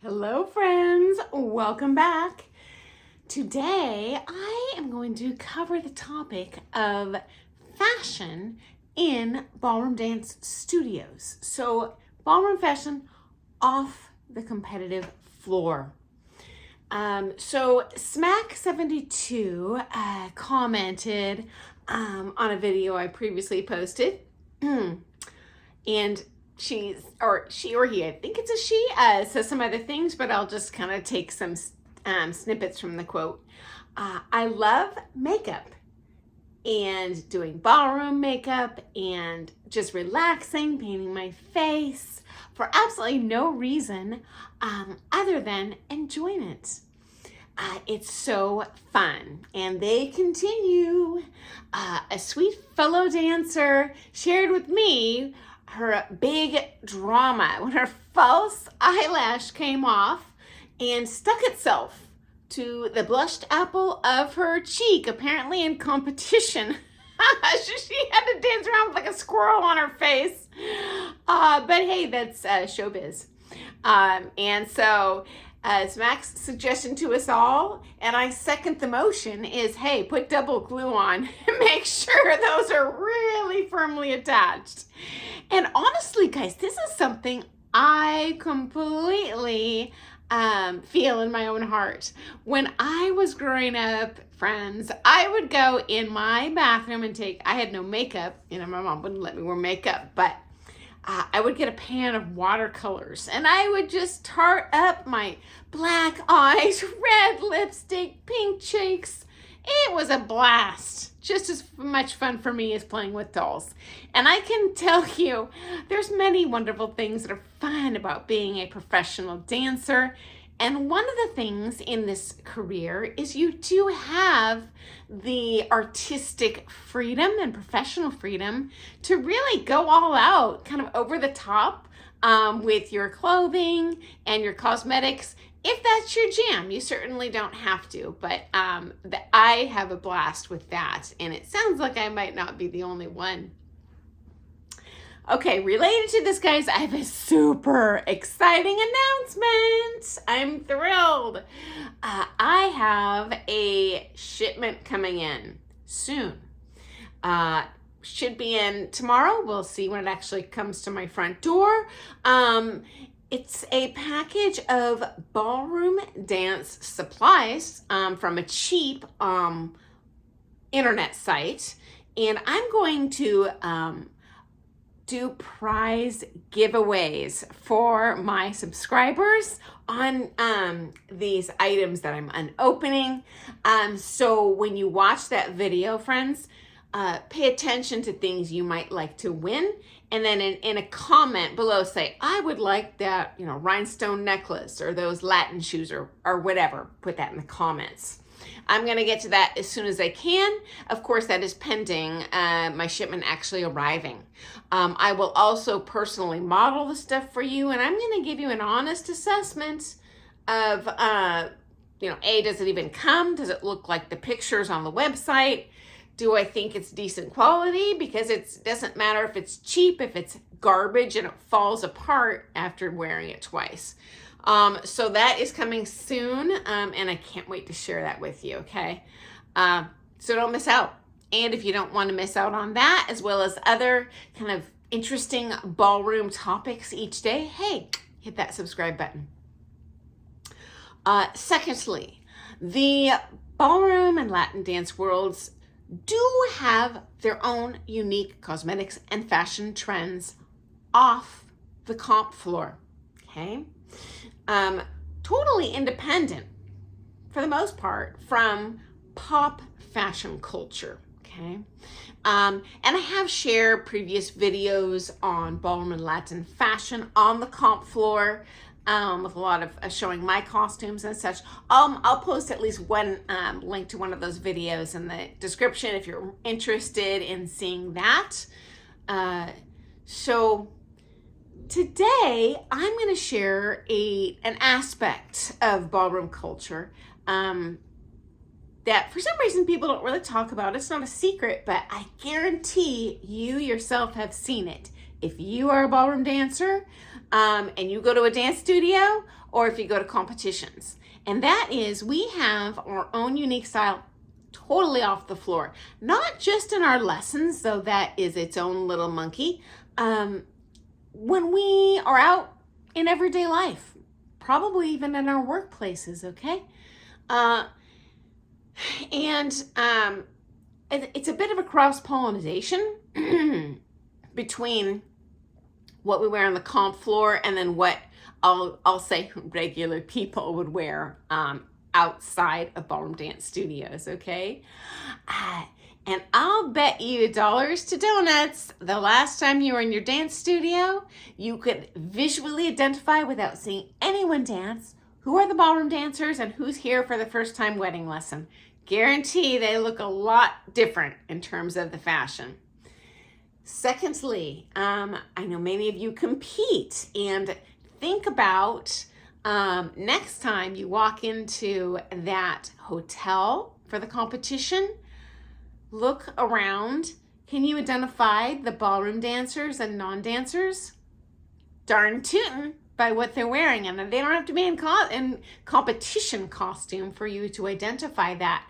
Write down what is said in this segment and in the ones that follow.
Hello friends, welcome back. Today I am going to cover the topic of fashion in ballroom dance studios. So ballroom fashion off the competitive floor. So Smack72 commented on a video I previously posted and she or he, I think it's a she, says some other things, but I'll just kind of take some snippets from the quote. I love makeup and doing ballroom makeup and just relaxing, painting my face for absolutely no reason other than enjoyment. It's so fun. And they continue. A sweet fellow dancer shared with me her big drama when her false eyelash came off and stuck itself to the blushed apple of her cheek, apparently in competition. She had to dance around with like a squirrel on her face. But hey, that's showbiz. And so Smack's suggestion to us all, and I second the motion, is hey, put double glue on and make sure those are really firmly attached. And honestly, guys, this is something I completely feel in my own heart. When I was growing up, friends, I would go in my bathroom and I had no makeup, my mom wouldn't let me wear makeup, but I would get a pan of watercolors and I would just tart up my black eyes, red lipstick, pink cheeks. It was a blast. Just as much fun for me as playing with dolls. And I can tell you, there's many wonderful things that are fun about being a professional dancer. And one of the things in this career is you do have the artistic freedom and professional freedom to really go all out, kind of over the top with your clothing and your cosmetics. If that's your jam, you certainly don't have to, but I have a blast with that, and it sounds like I might not be the only one. Okay, related to this, guys, I have a super exciting announcement. I'm thrilled. I have a shipment coming in soon. Should be in tomorrow. We'll see when it actually comes to my front door. It's a package of ballroom dance supplies from a cheap internet site. And I'm going to do prize giveaways for my subscribers on these items that I'm unopening. So when you watch that video, friends, pay attention to things you might like to win. And then in a comment below, say, I would like that, rhinestone necklace or those Latin shoes or whatever. Put that in the comments. I'm going to get to that as soon as I can. Of course, that is pending my shipment actually arriving. I will also personally model the stuff for you, and I'm going to give you an honest assessment of, A, does it even come? Does it look like the pictures on the website? Do I think it's decent quality? Because it doesn't matter if it's cheap, if it's garbage and it falls apart after wearing it twice. So that is coming soon, and I can't wait to share that with you, okay? So don't miss out. And if you don't want to miss out on that, as well as other kind of interesting ballroom topics each day, hey, hit that subscribe button. Secondly, the ballroom and Latin dance worlds do have their own unique cosmetics and fashion trends off the comp floor, okay? Totally independent, for the most part, from pop fashion culture, okay? And I have shared previous videos on ballroom and Latin fashion on the comp floor, with a lot of showing my costumes and such. I'll post at least one link to one of those videos in the description if you're interested in seeing that. So today I'm going to share an aspect of ballroom culture that for some reason people don't really talk about. It's not a secret, but I guarantee you yourself have seen it. If you are a ballroom dancer, and you go to a dance studio or if you go to competitions. And that is, we have our own unique style totally off the floor. Not just in our lessons, though that is its own little monkey. When we are out in everyday life, probably even in our workplaces, okay? It's a bit of a cross-pollination between what we wear on the comp floor and then what I'll say regular people would wear outside of ballroom dance studios, okay? And I'll bet you dollars to donuts, the last time you were in your dance studio, you could visually identify without seeing anyone dance who are the ballroom dancers and who's here for the first time wedding lesson. Guarantee they look a lot different in terms of the fashion. Secondly, I know many of you compete, and think about next time you walk into that hotel for the competition, look around. Can you identify the ballroom dancers and non-dancers? Darn tootin' by what they're wearing, and they don't have to be in competition costume for you to identify that.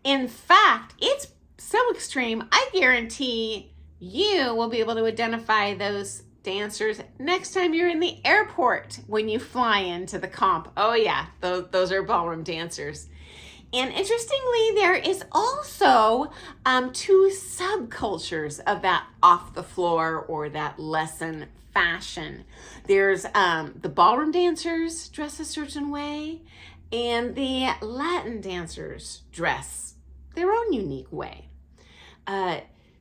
In fact, it's so extreme, I guarantee you will be able to identify those dancers next time you're in the airport when you fly into the comp. Oh yeah, those are ballroom dancers. And interestingly, there is also two subcultures of that off the floor or that lesson fashion. There's the ballroom dancers dress a certain way, and the Latin dancers dress their own unique way.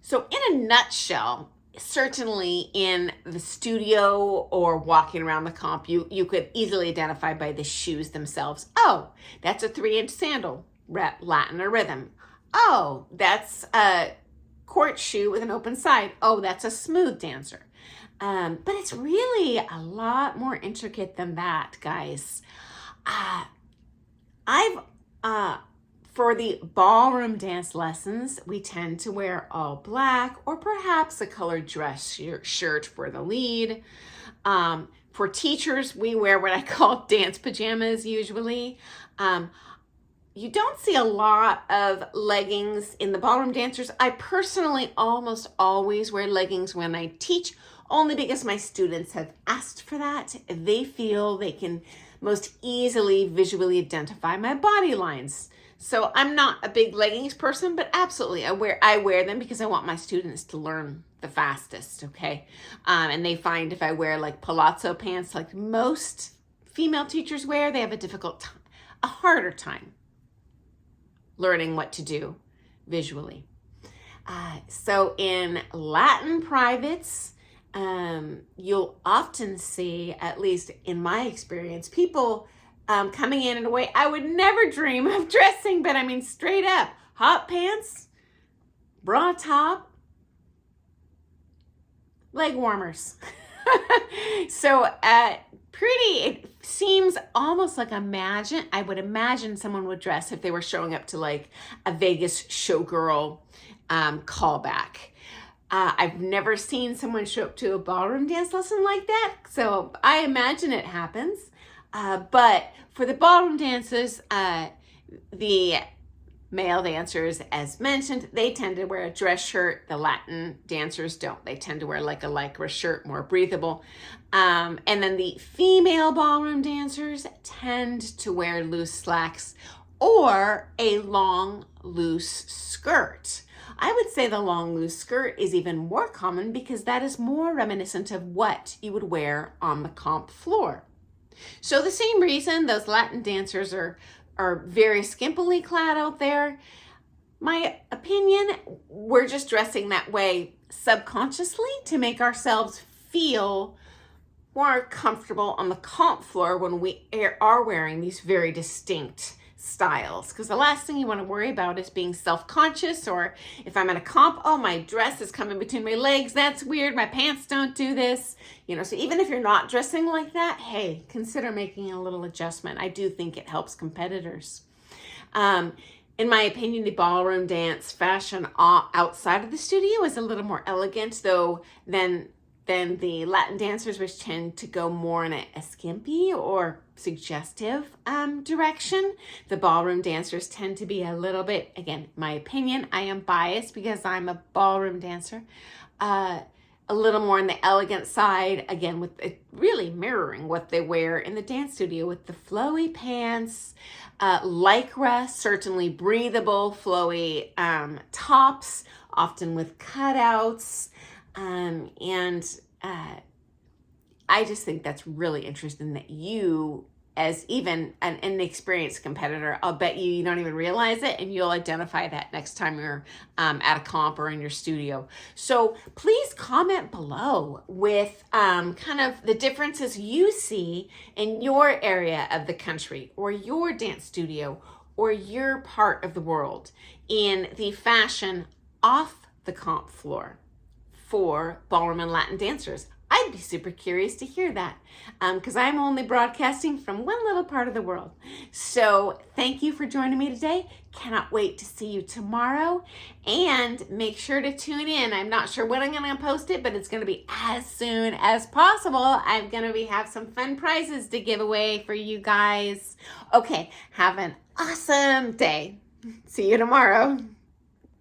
So in a nutshell, certainly in the studio or walking around the comp, you could easily identify by the shoes themselves. Oh, that's a 3-inch sandal, Latin or rhythm. Oh, that's a court shoe with an open side. Oh, that's a smooth dancer. But it's really a lot more intricate than that, guys. For the ballroom dance lessons, we tend to wear all black or perhaps a colored dress shirt for the lead. For teachers, we wear what I call dance pajamas usually. You don't see a lot of leggings in the ballroom dancers. I personally almost always wear leggings when I teach, only because my students have asked for that. They feel they can most easily visually identify my body lines. So I'm not a big leggings person, but absolutely I wear them because I want my students to learn the fastest, okay? And they find if I wear like palazzo pants like most female teachers wear, they have a harder time learning what to do visually. So in Latin privates, you'll often see, at least in my experience, people coming in a way I would never dream of dressing, but I mean straight up, hot pants, bra top, leg warmers. So it seems almost like I would imagine someone would dress if they were showing up to like a Vegas showgirl callback. I've never seen someone show up to a ballroom dance lesson like that, so I imagine it happens. But for the ballroom dancers, the male dancers, as mentioned, they tend to wear a dress shirt. The Latin dancers don't. They tend to wear like a lycra shirt, more breathable. And then the female ballroom dancers tend to wear loose slacks or a long, loose skirt. I would say the long, loose skirt is even more common because that is more reminiscent of what you would wear on the comp floor. So the same reason those Latin dancers are very skimpily clad out there. My opinion, we're just dressing that way subconsciously to make ourselves feel more comfortable on the comp floor when we are wearing these very distinct styles. Because the last thing you want to worry about is being self-conscious, or if I'm at a comp, oh, my dress is coming between my legs. That's weird. My pants don't do this. So even if you're not dressing like that, hey, consider making a little adjustment. I do think it helps competitors. In my opinion, the ballroom dance fashion outside of the studio is a little more elegant, though, than than the Latin dancers, which tend to go more in a skimpy or suggestive direction. The ballroom dancers tend to be a little bit, again, my opinion, I am biased because I'm a ballroom dancer, a little more on the elegant side, again, with it really mirroring what they wear in the dance studio with the flowy pants, lycra, certainly breathable, flowy tops, often with cutouts. I just think that's really interesting that you, as even an inexperienced competitor, I'll bet you don't even realize it, and you'll identify that next time you're at a comp or in your studio. So please comment below with kind of the differences you see in your area of the country or your dance studio or your part of the world in the fashion off the comp floor for ballroom and Latin dancers. I'd be super curious to hear that because I'm only broadcasting from one little part of the world. So thank you for joining me today. Cannot wait to see you tomorrow, and make sure to tune in. I'm not sure when I'm going to post it, but it's going to be as soon as possible. I'm going to have some fun prizes to give away for you guys. Okay, have an awesome day. See you tomorrow.